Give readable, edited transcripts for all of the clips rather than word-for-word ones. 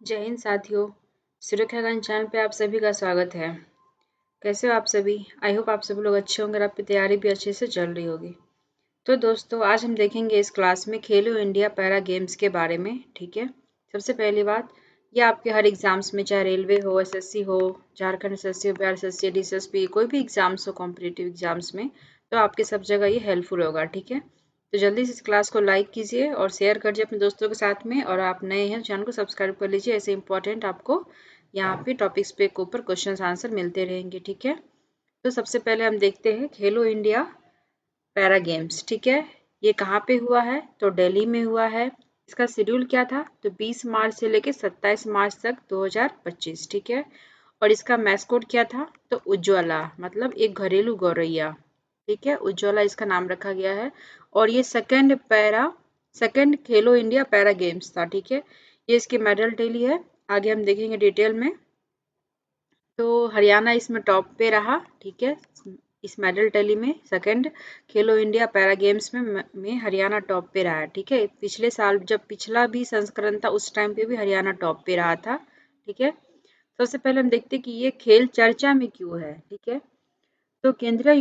जय हिंद साथियों। सुरक्षागन चैनल पे आप सभी का स्वागत है। कैसे हो आप सभी? आई होप आप सभी लोग अच्छे होंगे और आपकी तैयारी भी अच्छे से चल रही होगी। तो दोस्तों आज हम देखेंगे इस क्लास में खेलो इंडिया पैरा गेम्स के बारे में। ठीक है, सबसे पहली बात, ये आपके हर एग्जाम्स में, चाहे रेलवे हो, एसएससी हो, झारखंड एसएससी हो, बिहार एसएससी, डीएसएसबी, कोई भी एग्जाम्स हो कॉम्पिटिटिव एग्जाम्स में, तो आपके सब जगह ये हेल्पफुल होगा। ठीक है, तो जल्दी से इस क्लास को लाइक कीजिए और शेयर करिए अपने दोस्तों के साथ में, और आप नए हैं चैनल को सब्सक्राइब कर लीजिए। ऐसे इंपॉर्टेंट आपको यहाँ पे टॉपिक्स पे के ऊपर क्वेश्चन आंसर मिलते रहेंगे। ठीक है, तो सबसे पहले हम देखते हैं खेलो इंडिया पैरा गेम्स। ठीक है, ये कहाँ पे हुआ है? तो दिल्ली में हुआ है। इसका शेड्यूल क्या था? तो 20 मार्च से लेकर 27 मार्च तक 2025। ठीक है, और इसका मैस्कोट क्या था? तो उज्ज्वला, मतलब एक घरेलू गौरैया। ठीक है, उज्ज्वला इसका नाम रखा गया है। और ये सेकंड खेलो इंडिया पैरा गेम्स था। ठीक है, ये इसकी मेडल टैली है, आगे हम देखेंगे डिटेल में। तो हरियाणा इसमें टॉप पे रहा। ठीक है, इस मेडल टैली में सेकंड खेलो इंडिया पैरा गेम्स में हरियाणा टॉप पे रहा है। ठीक है, पिछले साल जब पिछला भी संस्करण था उस टाइम पे भी हरियाणा टॉप पे रहा था। ठीक है, सबसे पहले हम देखते हैं कि ये खेल चर्चा में क्यों है। ठीक है, तो केंद्रीय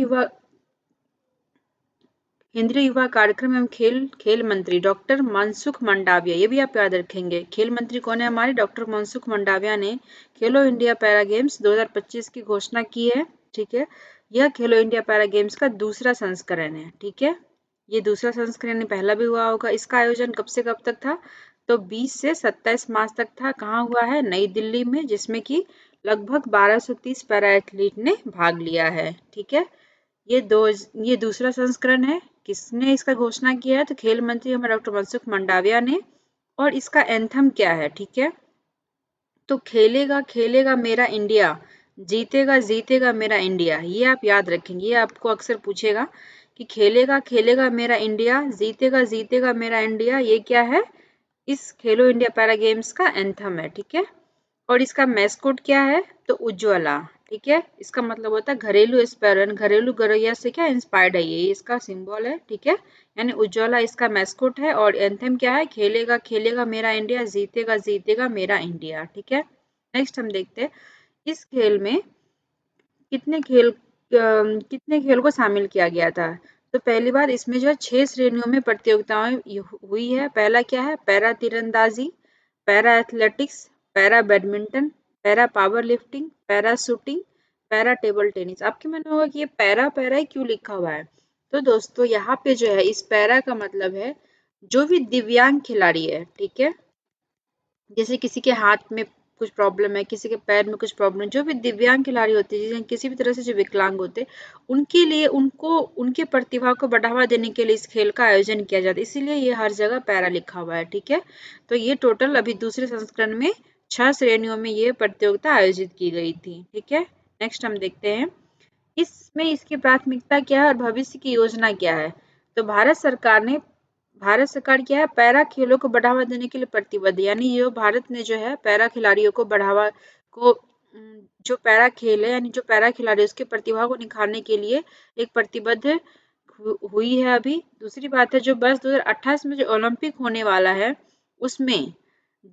युवा कार्यक्रम एवं खेल मंत्री डॉक्टर मनसुख मंडाविया, ये भी आप याद रखेंगे। खेल मंत्री कौन है हमारे? डॉक्टर मनसुख मंडाविया ने खेलो इंडिया पैरा गेम्स 2025 की घोषणा की है। ठीक है, यह खेलो इंडिया पैरा गेम्स का दूसरा संस्करण है। ठीक है, ये दूसरा संस्करण पहला भी हुआ होगा। इसका आयोजन कब से कब तक था? तो 20 से 27 मार्च तक था। कहाँ हुआ है? नई दिल्ली में, जिसमें कि लगभग 1230 पैरा एथलीट ने भाग लिया है। ठीक है, ये दूसरा संस्करण है। किसने इसका घोषणा किया है? तो खेल मंत्री हमारे डॉक्टर मनसुख मंडाविया ने। और इसका एंथम क्या है? ठीक है, तो खेलेगा खेलेगा मेरा इंडिया, जीतेगा जीतेगा मेरा इंडिया, ये आप याद रखेंगे। ये आपको अक्सर पूछेगा कि खेलेगा खेलेगा मेरा इंडिया, जीतेगा जीतेगा मेरा इंडिया, ये क्या है? इस खेलो इंडिया पैरा गेम्स का एंथम है। ठीक है, और इसका मैस्कोट क्या है? तो उज्ज्वला। ठीक है, इसका मतलब होता है घरेलू स्पैरो, घरेलू गौरैया से क्या इंस्पायर्ड है, ये इसका सिंबल है। ठीक है, यानी उज्ज्वला इसका मैस्कोट है। और एंथम क्या है? खेलेगा खेलेगा मेरा इंडिया, जीतेगा जीतेगा मेरा इंडिया। ठीक है, नेक्स्ट हम देखते हैं इस खेल में कितने खेल को शामिल किया गया था। तो पहली बार इसमें जो है 6 श्रेणियों में प्रतियोगिताएं हुई है। पहला क्या है? पैरा तीरंदाजी, para athletics, para badminton, para power lifting, para shooting, para table tennis. आपके मन में होगा कि ये पैरा पैरा ही क्यों लिखा हुआ है? तो दोस्तों यहाँ पे जो है इस पैरा का मतलब है जो भी दिव्यांग खिलाड़ी है। ठीक है, जैसे किसी के हाथ में कुछ प्रॉब्लम है, किसी के पैर में कुछ प्रॉब्लम, जो भी दिव्यांग खिलाड़ी होते हैं, किसी भी तरह से जो विकलांग होते हैं, उनके लिए उनको उनके प्रतिभा को बढ़ावा देने के लिए इस खेल का आयोजन किया जाता है, इसीलिए ये हर जगह पैरा लिखा हुआ है। ठीक है, तो ये टोटल अभी दूसरे संस्करण में 6 श्रेणियों में ये प्रतियोगिता आयोजित की गई थी। ठीक है, नेक्स्ट हम देखते हैं इसमें इसकी प्राथमिकता क्या है और भविष्य की योजना क्या है। तो भारत सरकार क्या है? पैरा खेलों को बढ़ावा देने के लिए प्रतिबद्ध, यानी ये भारत ने जो है पैरा खिलाड़ियों को बढ़ावा को जो पैरा खेल है, यानी जो पैरा खिलाड़ी उसके प्रतिभा को निखारने के लिए एक प्रतिबद्ध हुई है। अभी दूसरी बात है, जो वर्ष 2028 में जो ओलंपिक होने वाला है, उसमें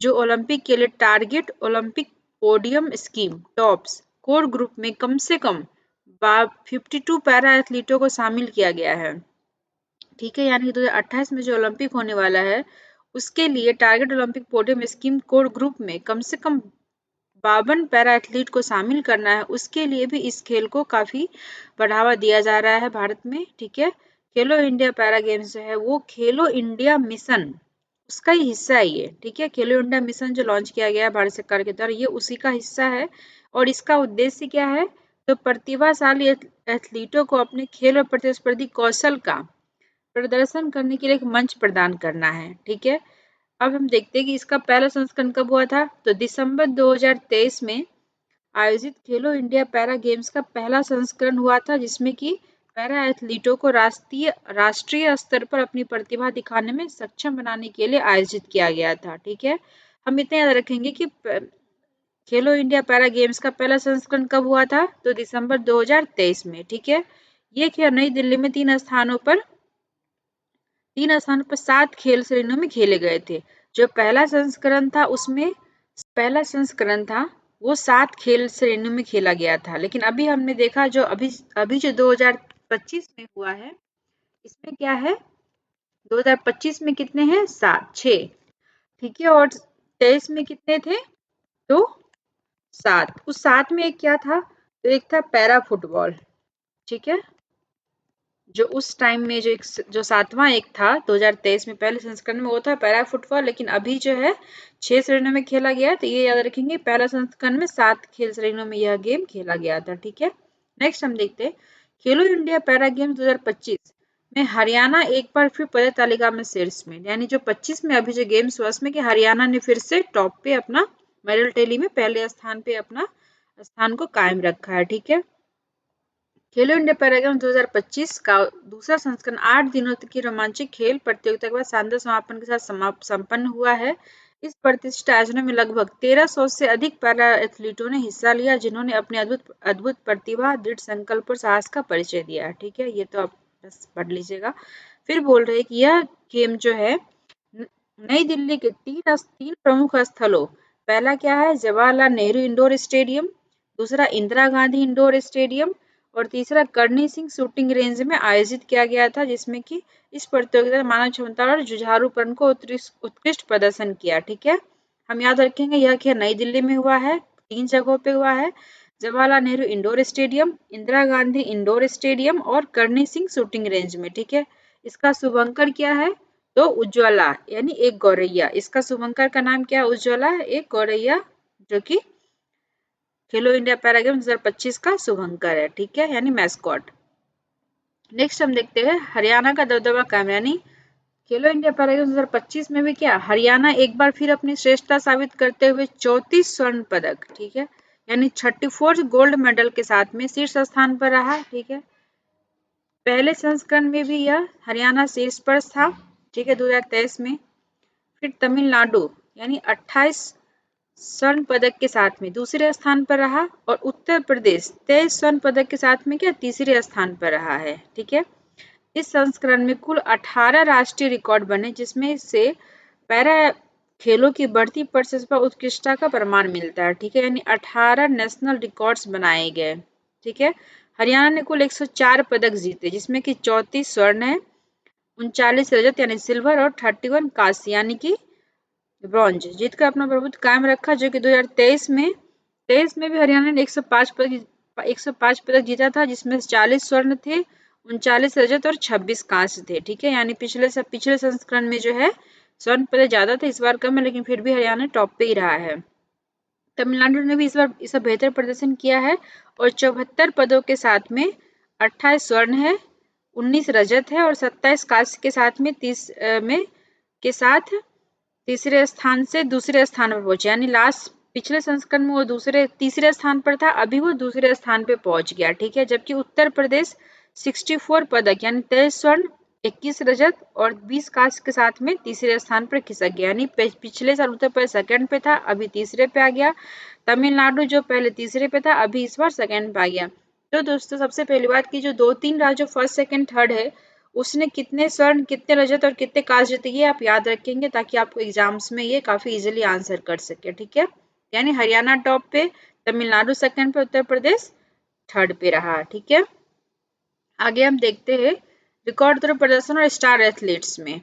जो ओलंपिक के लिए target Olympic podium scheme tops core group में कम से कम 52 पैरा एथलीटों को शामिल किया गया है। ठीक है, यानी 2028 में जो ओलंपिक होने वाला है उसके लिए target Olympic podium scheme core group में कम से कम 52 पैरा एथलीट को शामिल करना है। उसके लिए भी इस खेल को काफी बढ़ावा दिया जा रहा है भारत में। ठीक है, खेलो इंडिया पैरा गेम्स जो है वो खेलो इंडिया मिशन उसका ही हिस्सा है ये। ठीक है, खेलो इंडिया मिशन जो लॉन्च किया गया है भारत सरकार के द्वारा, ये उसी का हिस्सा है। और इसका उद्देश्य क्या है? तो प्रतिभाशाली एथलीटों को अपने खेल और प्रतिस्पर्धी कौशल का प्रदर्शन करने के लिए एक मंच प्रदान करना है। ठीक है, अब हम देखते हैं कि इसका पहला संस्करण कब हुआ था। तो दिसंबर 2023 में आयोजित खेलो इंडिया पैरा गेम्स का पहला संस्करण हुआ था, जिसमें कि पैरा एथलीटों को राष्ट्रीय स्तर पर अपनी प्रतिभा दिखाने में सक्षम बनाने के लिए आयोजित किया गया था। ठीक है, हम इतना याद रखेंगे कि खेलो इंडिया पैरा गेम्स का पहला संस्करण कब हुआ था? तो दिसंबर 2023 में। ठीक है, ये खेल नई दिल्ली में 3 स्थानों पर 7 खेल श्रेणियों में खेले गए थे। जो पहला संस्करण था उसमें पहला संस्करण था वो 7 खेल श्रेणियों में खेला गया था, लेकिन अभी हमने देखा जो अभी जो 2025 में हुआ है इसमें क्या है, 2025 में कितने हैं, 6, ठीक है। और 23 में कितने थे, तो 7। उस 7 में एक क्या था, तो एक था पैरा फुटबॉल, ठीक है। जो उस टाइम में जो 7वां एक था 2023 में पहले संस्करण में, वो था पैरा फुटबॉल, लेकिन अभी जो है 6 श्रेणियों में खेला गया है, तो ये याद रखेंगे पहला संस्करण में 7 खेल श्रेणियों में यह गेम खेला गया था, ठीक है। नेक्स्ट हम देखते हैं खेलो इंडिया पैरा गेम्स 2025 में हरियाणा एक बार फिर पदक तालिका में शीर्ष में, यानी जो 25 में अभी जो गेम्स हुआ उसमें कि हरियाणा ने फिर से टॉप पे अपना मेडल टैली में पहले स्थान पे अपना स्थान को कायम रखा है, ठीक है। खेलो इंडिया पैरा गेम्स 2025 का दूसरा संस्करण 8 दिनों की रोमांचक खेल प्रतियोगिता के बाद शानदार समापन के साथ संपन्न हुआ है। इस प्रतिष्ठित आयोजन में लगभग 1300 से अधिक पैरा एथलीटों ने हिस्सा लिया, जिन्होंने अपनी अद्भुत अद्भुत प्रतिभा, दृढ़ संकल्प और साहस का परिचय दिया, ठीक है। ये तो आप बस पढ़ लीजिएगा। फिर बोल रहे हैं कि यह गेम जो है नई दिल्ली के तीन प्रमुख स्थलों, पहला क्या है, जवाहरलाल नेहरू इंडोर स्टेडियम, दूसरा इंदिरा गांधी इंडोर स्टेडियम और तीसरा करणी सिंह शूटिंग रेंज में आयोजित किया गया था, जिसमें कि इस प्रतियोगिता में मानव क्षमता और जुझारूपन को उत्कृष्ट प्रदर्शन किया, ठीक है। हम याद रखेंगे यह खेल नई दिल्ली में हुआ है, 3 जगहों पे हुआ है, Jawaharlal Nehru indoor stadium, Indira Gandhi indoor stadium और करणी सिंह शूटिंग रेंज में, ठीक है। इसका शुभंकर क्या है, तो उज्ज्वला यानी एक गौरैया, इसका शुभंकर का नाम क्या है, उज्ज्वला एक गौरैया, जो कि खेलो इंडिया पैरा गेम्स 2025 का शुभंकर है, ठीक है, यानी मैस्कॉट। नेक्स्ट हम देखते हैं हरियाणा का दबदबा कायम, यानी खेलो इंडिया पैरा गेम्स 2025 में भी क्या हरियाणा एक बार फिर अपनी श्रेष्ठता साबित करते हुए 34 स्वर्ण पदक, ठीक है, यानी 34 गोल्ड मेडल के साथ में शीर्ष स्थान पर रहा, ठीक है। पहले संस्करण में भी यह हरियाणा शीर्ष पर था, ठीक है, 2023 में। फिर तमिलनाडु यानी 28 स्वर्ण पदक के साथ में दूसरे स्थान पर रहा और उत्तर प्रदेश 23 स्वर्ण पदक के साथ में क्या तीसरे स्थान पर रहा है, ठीक है। इस संस्करण में कुल 18 राष्ट्रीय रिकॉर्ड बने, जिसमें से पैरा खेलों की बढ़ती प्रतिस्पर्धा उत्कृष्टता का प्रमाण मिलता है, ठीक है, यानी 18 नेशनल रिकॉर्ड्स बनाए गए, ठीक है। हरियाणा ने कुल 104 पदक जीते, जिसमें कि 34 स्वर्ण है, 39 रजत यानी सिल्वर और 31 कांस्य यानी कि ब्रॉन्ज जीतकर अपना प्रभुत्व कायम रखा, जो कि 2023 में भी हरियाणा ने 105 पदक जीता था, जिसमें 40 स्वर्ण थे, 39 रजत और 26 कांस्य थे, ठीक है। यानी पिछले संस्करण में जो है स्वर्ण पदक ज्यादा थे, इस बार कम है, लेकिन फिर भी हरियाणा टॉप पे ही रहा है। तमिलनाडु ने भी इस बार बेहतर प्रदर्शन किया है और 74 पदों के साथ में 28 स्वर्ण है, 19 रजत है और 27 कांस्य के साथ में तीसरे स्थान से दूसरे स्थान पर पहुंचे, यानी लास्ट पिछले संस्करण में वो तीसरे स्थान पर था, अभी वो दूसरे स्थान पे पहुंच गया, ठीक है। जबकि उत्तर प्रदेश 64 पदक यानी 23 स्वर्ण, 21 रजत और 20 कांस्य के साथ में तीसरे स्थान पर खिसक गया, यानी पिछले साल उत्तर प्रदेश सेकंड पे था, अभी तीसरे पे आ गया। तमिलनाडु जो पहले तीसरे पे था, अभी इस बार सेकंड पे आ गया। तो दोस्तों सबसे पहली बात की जो 2-3 राज्यों फर्स्ट सेकंड थर्ड है, उसने कितने स्वर्ण, कितने रजत और कितने कांस्य जीते, ये आप याद रखेंगे ताकि आपको एग्जाम्स में ये काफी इजीली आंसर कर सके, ठीक है। यानी हरियाणा टॉप पे, तमिलनाडु सेकंड पे, उत्तर प्रदेश थर्ड पे रहा, ठीक है। आगे हम देखते हैं रिकॉर्ड तोड़ प्रदर्शन और स्टार एथलीट्स में।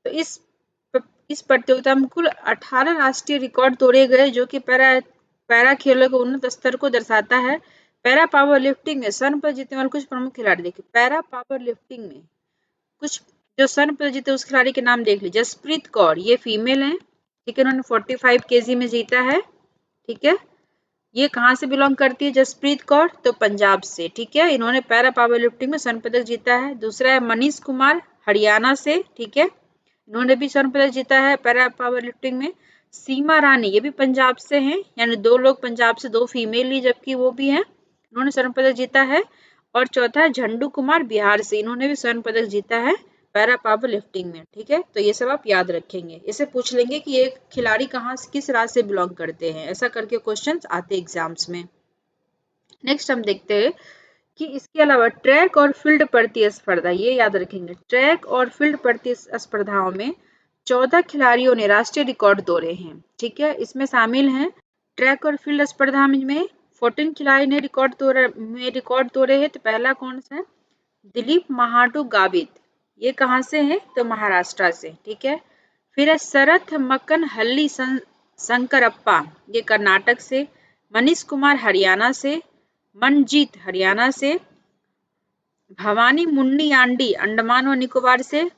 तो इस प्रतियोगिता में कुल 18 राष्ट्रीय रिकॉर्ड तोड़े गए, जो कि पैरा खेलों के उन्नत स्तर को दर्शाता है। पैरा पावर लिफ्टिंग में स्वर्ण पदक जीतने वाले कुछ प्रमुख खिलाड़ी देखिए, पैरा पावर लिफ्टिंग में कुछ जो स्वर्ण पदक जीते उस खिलाड़ी के नाम देख लीजिए। जसप्रीत कौर ये फीमेल है, ठीक है, उन्होंने 45 केजी में जीता है, ठीक है। ये कहाँ से बिलोंग करती है जसप्रीत कौर, तो पंजाब से, ठीक है। इन्होंने पैरा पावर लिफ्टिंग में स्वर्ण पदक जीता है। दूसरा है मनीष कुमार हरियाणा से, ठीक है, इन्होंने भी स्वर्ण पदक जीता है पैरा पावर लिफ्टिंग में। सीमा रानी ये भी पंजाब से हैं, यानी 2 लोग पंजाब से, 2 फीमेल ही, जबकि वो भी हैं, इन्होंने स्वर्ण पदक जीता है। और चौथा है झंडू कुमार बिहार से, इन्होंने भी स्वर्ण पदक जीता है पैरा पावर लिफ्टिंग में, ठीक है। तो ये सब आप याद रखेंगे, इसे पूछ लेंगे कि ये खिलाड़ी कहाँ किस राज्य से बिलोंग करते हैं, ऐसा करके क्वेश्चन आते हैं एग्जाम्स में। नेक्स्ट हम देखते हैं कि इसके अलावा ट्रैक और फील्ड प्रतिस्पर्धा, ये याद रखेंगे, ट्रैक और फील्ड प्रतिस्पर्धाओं में 14 खिलाड़ियों ने राष्ट्रीय रिकॉर्ड तोड़े हैं। ठीक है, इसमें शामिल हैं ट्रैक और फील्ड स्पर्धा में 14 खिलाड़ी ने रिकॉर्ड तोड़े हैं। तो पहला कौन सा है? दिलीप महाटू गावित, ये कहाँ से है? तो महाराष्ट्र से। ठीक है, फिर है शरथ मक्कन हल्ली शंकरप्पा, ये कर्नाटक से। मनीष कुमार हरियाणा से। मनजीत हरियाणा से। भवानी मुंडियाडी अंडमान व निकोबार से।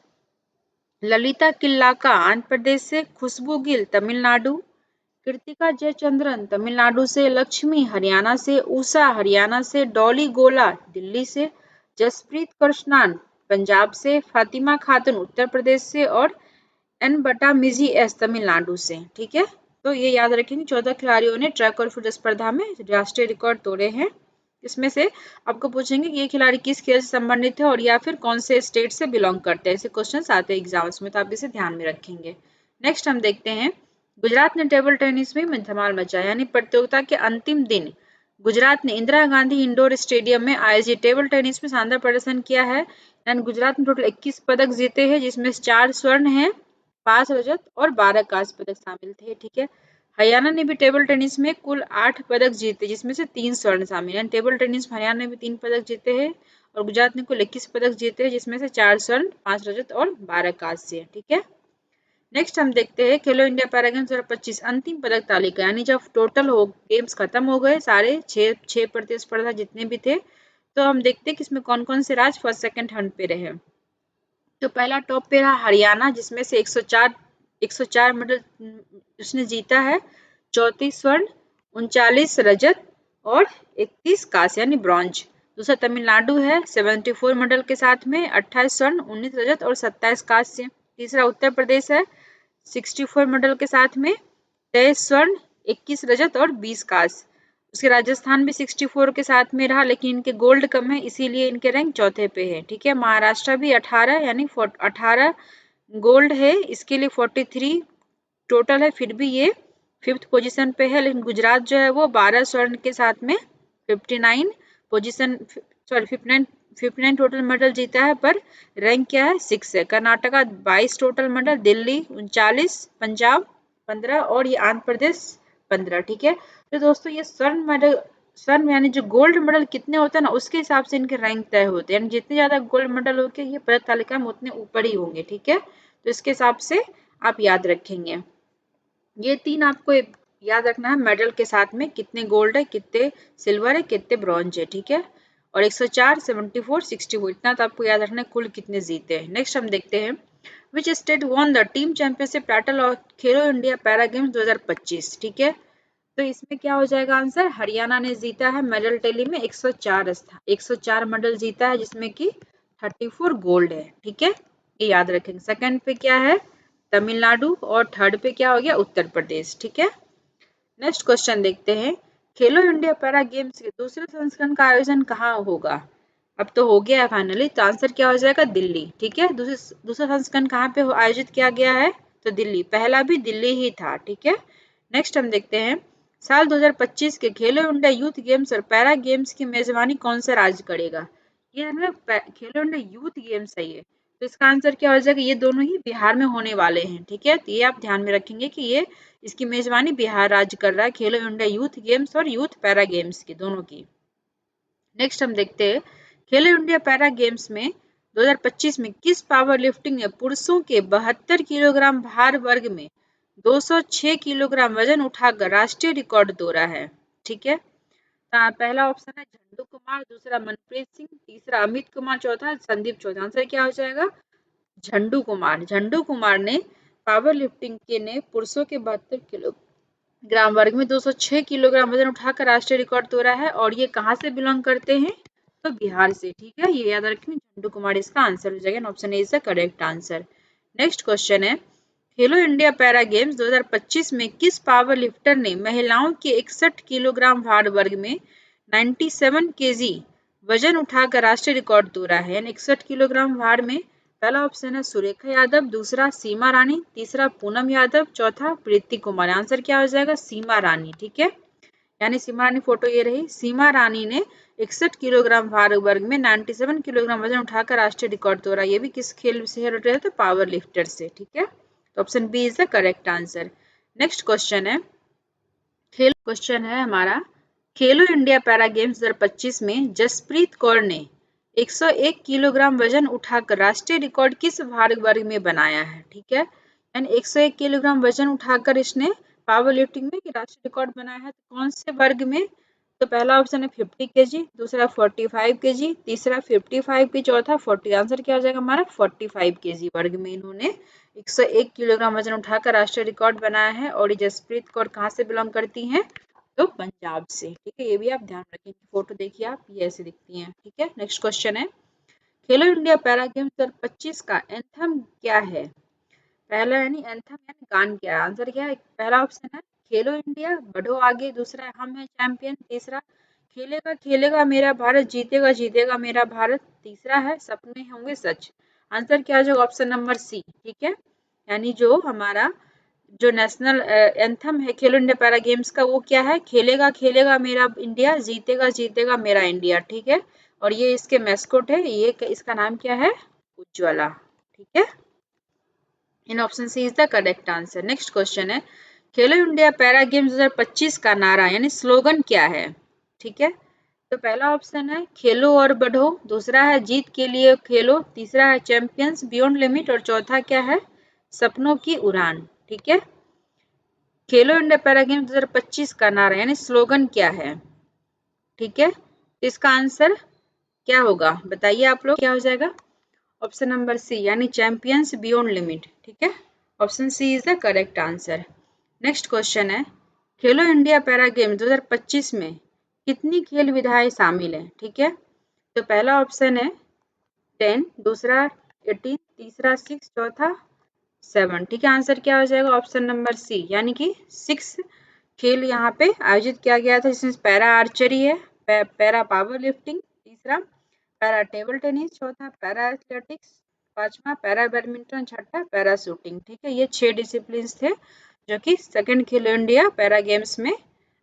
ललिता किल्लाका आंध्र प्रदेश से। खुशबू गिल तमिलनाडु। कृतिका जयचंद्रन तमिलनाडु से। लक्ष्मी हरियाणा से। उषा हरियाणा से। डॉली गोला दिल्ली से। जसप्रीत कृष्णन पंजाब से। फातिमा खातून उत्तर प्रदेश से। और एन बटा मिजी एस तमिलनाडु से। ठीक है, तो ये याद रखेंगे 14 खिलाड़ियों ने ट्रैक और फील्ड स्पर्धा में राष्ट्रीय रिकॉर्ड तोड़े हैं। इसमें से आपको पूछेंगे कि ये खिलाड़ी किस खेल से संबंधित है और या फिर कौन से स्टेट से बिलोंग करते हैं। ऐसे क्वेश्चन आते हैं एग्जाम्स में, तो आप इसे ध्यान में रखेंगे। नेक्स्ट हम देखते हैं, गुजरात ने टेबल टेनिस में धमाल मचाया, यानी प्रतियोगिता के अंतिम दिन गुजरात ने इंदिरा गांधी इंडोर स्टेडियम में आयोजित टेबल टेनिस में शानदार प्रदर्शन किया है। यानी गुजरात ने टोटल 21 पदक जीते हैं, जिसमें 4 स्वर्ण हैं, 5 रजत और 12 कांस्य पदक शामिल थे। ठीक है, हरियाणा ने भी टेबल टेनिस में कुल 8 पदक जीते, जिसमें से 3 स्वर्ण शामिल हैं। टेबल टेनिस में हरियाणा ने भी 3 पदक जीते हैं और गुजरात ने कुल 21 पदक जीते हैं, जिसमें से 4 स्वर्ण, 5 रजत और 12 कांस्य। ठीक है, नेक्स्ट हम देखते हैं खेलो इंडिया पैरा गेम्स 2025 अंतिम पदक तालिका, यानी जब टोटल गेम्स खत्म हो गए सारे 6 प्रतिस्पर्धा जितने भी थे, तो हम देखते हैं कि इसमें कौन कौन से राज्य फर्स्ट सेकंड थर्ड पे रहे। तो पहला टॉप पे रहा हरियाणा, जिसमें से 104 मेडल उसने जीता है, 34 स्वर्ण, 39 रजत और 31 कांस्य यानी ब्रॉन्ज। दूसरा तमिलनाडु है 74 मेडल के साथ में 28 स्वर्ण, 19 रजत और 27 कांस्य। तीसरा उत्तर प्रदेश है 64 मेडल के साथ में 23 स्वर्ण, 21 रजत और 20 कांस्य। उसके राजस्थान भी 64 के साथ में रहा, लेकिन इनके गोल्ड कम है, इसीलिए इनके रैंक चौथे पे है। ठीक है, महाराष्ट्र भी 18 यानी 18 गोल्ड है, इसके लिए 43 टोटल है, फिर भी ये 5th पोजीशन पे है। लेकिन गुजरात जो है वो 12 स्वर्ण के साथ में 59 पोजीशन, सॉरी 59 टोटल मेडल जीता है, पर रैंक क्या है 6 है। कर्नाटका 22 टोटल मेडल, दिल्ली 39, पंजाब 15 और ये आंध्र प्रदेश 15। ठीक है, तो दोस्तों ये स्वर्ण यानी जो गोल्ड मेडल कितने होते हैं ना, उसके हिसाब से इनके रैंक तय होते हैं, यानी जितने ज्यादा गोल्ड मेडल होंगे ये पदक तालिका में उतने ऊपर ही होंगे। ठीक है, तो इसके हिसाब से आप याद रखेंगे। ये 3 आपको याद रखना है, मेडल के साथ में कितने गोल्ड है, कितने सिल्वर है, कितने ब्रॉन्ज है। ठीक है, और 104, 74, 64 इतना तो आपको याद रखना है कुल कितने जीते हैं। नेक्स्ट हम देखते हैं, which state won the team championship title of Khelo India para games 2025। ठीक है, तो इसमें क्या हो जाएगा आंसर, हरियाणा ने जीता है मेडल टैली में 104 मेडल जीता है, जिसमें कि 34 गोल्ड है। ठीक है, ये याद रखेंगे। सेकंड पे क्या है, तमिलनाडु, और थर्ड पे क्या हो गया, उत्तर प्रदेश। ठीक है, नेक्स्ट क्वेश्चन देखते हैं, खेलो इंडिया पैरा गेम्स के दूसरे संस्करण का आयोजन कहाँ होगा। अब तो हो गया है फाइनली, तो आंसर क्या हो जाएगा, दिल्ली। ठीक है, दूसरा संस्करण कहाँ पे आयोजित किया गया है, तो दिल्ली। पहला भी दिल्ली ही था। ठीक है, नेक्स्ट हम देखते हैं, साल 2025 के खेलो इंडिया यूथ गेम्स और पैरा गेम्स की मेजबानी कौन सा राज्य करेगा। ये खेलो इंडिया यूथ गेम्स है ये, तो इसका आंसर क्या हो जाएगा, ये दोनों ही बिहार में होने वाले हैं। ठीक है, तो ये आप ध्यान में रखेंगे कि ये इसकी मेजबानी बिहार राज्य कर रहा है, खेलो इंडिया यूथ गेम्स और यूथ पैरा गेम्स की, दोनों की। नेक्स्ट हम देखते हैं, खेलो इंडिया पैरा गेम्स में 2025 में किस पावर लिफ्टिंग ने पुरुषों के 72 किलोग्राम भार वर्ग में 206 किलोग्राम वजन उठाकर राष्ट्रीय रिकॉर्ड तोड़ा है। ठीक है, पहला ऑप्शन है झंडू कुमार, दूसरा मनप्रीत सिंह, तीसरा अमित कुमार, चौथा संदीप चौधरी। आंसर क्या हो जाएगा, झंडू कुमार। झंडू कुमार ने पावर लिफ्टिंग के ने पुरुषों के 72 किलोग्राम वर्ग में 206 किलोग्राम वजन उठाकर राष्ट्रीय रिकॉर्ड तोड़ा है, और ये कहाँ से बिलोंग करते हैं, तो बिहार से। ठीक है, ये याद रखें, झंडू कुमार इसका आंसर हो जाएगा, option A is the correct answer. Next question है, खेलो इंडिया पैरा गेम्स 2025 में किस पावर लिफ्टर ने महिलाओं के 61 किलोग्राम भार वर्ग में 97 केजी वजन उठाकर राष्ट्रीय रिकॉर्ड तोड़ा है, यानी 61 किलोग्राम भार में। पहला ऑप्शन है सुरेखा यादव, दूसरा सीमा रानी, तीसरा पूनम यादव, चौथा प्रीति कुमार। आंसर क्या हो जाएगा, सीमा रानी। ठीक है, यानी सीमा रानी फोटो ये रही, सीमा रानी ने 61 किलोग्राम भार वर्ग में 97 किलोग्राम वजन उठाकर राष्ट्रीय रिकॉर्ड तोड़ा। ये भी किस खेल से रिलेटेड है, तो पावर लिफ्टर से। ठीक है, तो option B is the correct answer. Next question है, क्वेश्चन है हमारा, खेलो इंडिया पैरा गेम्स 2025 में जसप्रीत कौर ने 101 किलोग्राम वजन उठाकर राष्ट्रीय रिकॉर्ड किस भार वर्ग में बनाया है? ठीक है, यानी 101 किलोग्राम वजन उठाकर इसने पावर लिफ्टिंग में राष्ट्रीय रिकॉर्ड बनाया है, तो कौन से वर्ग में? तो पहला ऑप्शन है 50 केजी, दूसरा 45 केजी, तीसरा 55 की, चौथा 40। आंसर क्या हो जाएगा हमारा? 45 केजी वर्ग में इन्होंने 101 किलोग्राम वजन उठाकर राष्ट्रीय रिकॉर्ड बनाया है। और ये जसप्रीत कौर कहाँ से बिलोंग करती हैं? तो पंजाब से। ठीक है, ये भी आप ध्यान रखें, फोटो देखिए आप, ये ऐसे दिखती हैं। ठीक है, नेक्स्ट क्वेश्चन है, खेलो इंडिया पैरा गेम्स 2025 का एंथम क्या है? पहला यानी एंथम यानी गान क्या है? आंसर क्या है? पहला ऑप्शन है खेलो इंडिया बढ़ो आगे, दूसरा हम हैं चैंपियन, तीसरा खेलेगा खेलेगा मेरा भारत, जीतेगा जीतेगा मेरा भारत, तीसरा है सपने होंगे सच। आंसर क्या हो जाएगा? Option number C. ठीक है, यानी जो हमारा जो नेशनल एंथम है खेलो इंडिया पैरा गेम्स का, वो क्या है? खेलेगा खेलेगा मेरा इंडिया, जीतेगा जीतेगा मेरा इंडिया। ठीक है, और ये इसके मैस्कोट है, ये इसका नाम क्या है? उज्ज्वला। ठीक है, in option C is the correct answer. Next question है, खेलो इंडिया पैरा गेम्स 2025 का नारा यानी स्लोगन क्या है? ठीक है, तो पहला ऑप्शन है खेलो और बढ़ो, दूसरा है जीत के लिए खेलो, तीसरा है चैंपियंस बियॉन्ड लिमिट, और चौथा क्या है? सपनों की उड़ान। ठीक है, खेलो इंडिया पैरा गेम्स 2025 का नारा यानी स्लोगन क्या है? ठीक है, तो इसका आंसर क्या होगा बताइए आप लोग, क्या हो जाएगा? ऑप्शन नंबर सी यानी चैंपियंस बियॉन्ड लिमिट। ठीक है, option C is the correct answer. Next question है, खेलो इंडिया पैरा गेम्स 2025 में कितनी खेल विधाएं शामिल हैं? ठीक है, तो पहला ऑप्शन है 10, दूसरा 18, तीसरा 6, चौथा 7। ठीक है, आंसर क्या हो जाएगा? ऑप्शन नंबर सी यानी कि 6 खेल यहाँ पे आयोजित किया गया था, जिसमें पैरा आर्चरी है, पैरा पावर लिफ्टिंग, तीसरा पैरा टेबल टेनिस, चौथा पैरा एथलेटिक्स, पांचवा पैरा बैडमिंटन, छठा पैरा शूटिंग। ठीक है, ये 6 डिसिप्लिन थे जो कि सेकंड खेलो इंडिया पैरा गेम्स में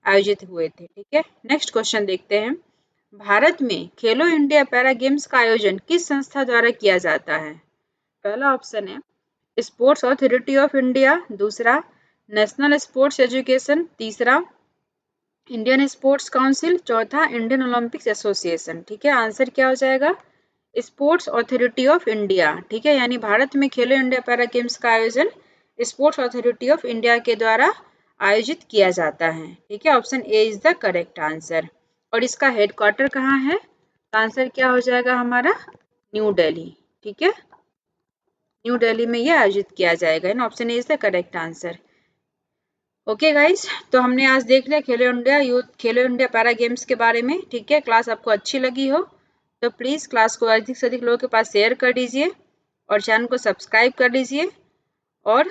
आयोजित हुए थे। ठीक है, नेक्स्ट क्वेश्चन देखते हैं, भारत में खेलो इंडिया पैरा गेम्स का आयोजन किस संस्था द्वारा किया जाता है? पहला ऑप्शन है स्पोर्ट्स अथॉरिटी ऑफ इंडिया, दूसरा नेशनल स्पोर्ट्स एजुकेशन, तीसरा इंडियन स्पोर्ट्स काउंसिल, चौथा इंडियन ओलंपिक्स एसोसिएशन। ठीक है, आंसर क्या हो जाएगा? Sports authority of India. ठीक है, यानी भारत में खेलो इंडिया पैरा गेम्स का आयोजन स्पोर्ट्स अथॉरिटी ऑफ इंडिया के द्वारा आयोजित किया जाता है। ठीक है, option A is the correct answer. और इसका हेडक्वार्टर कहाँ है? आंसर क्या हो जाएगा हमारा? न्यू दिल्ली। ठीक है, न्यू दिल्ली में ये आयोजित किया जाएगा, in option A is the correct answer. Okay guys, तो हमने आज देख लिया खेलो इंडिया पैरा गेम्स के बारे में। ठीक है, क्लास आपको अच्छी लगी हो तो प्लीज़ क्लास को अधिक से अधिक लोगों के पास शेयर कर दीजिए और चैनल को सब्सक्राइब कर लीजिए, और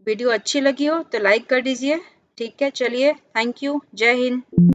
वीडियो अच्छी लगी हो तो लाइक कर दीजिए। ठीक है, चलिए, थैंक यू, जय हिंद।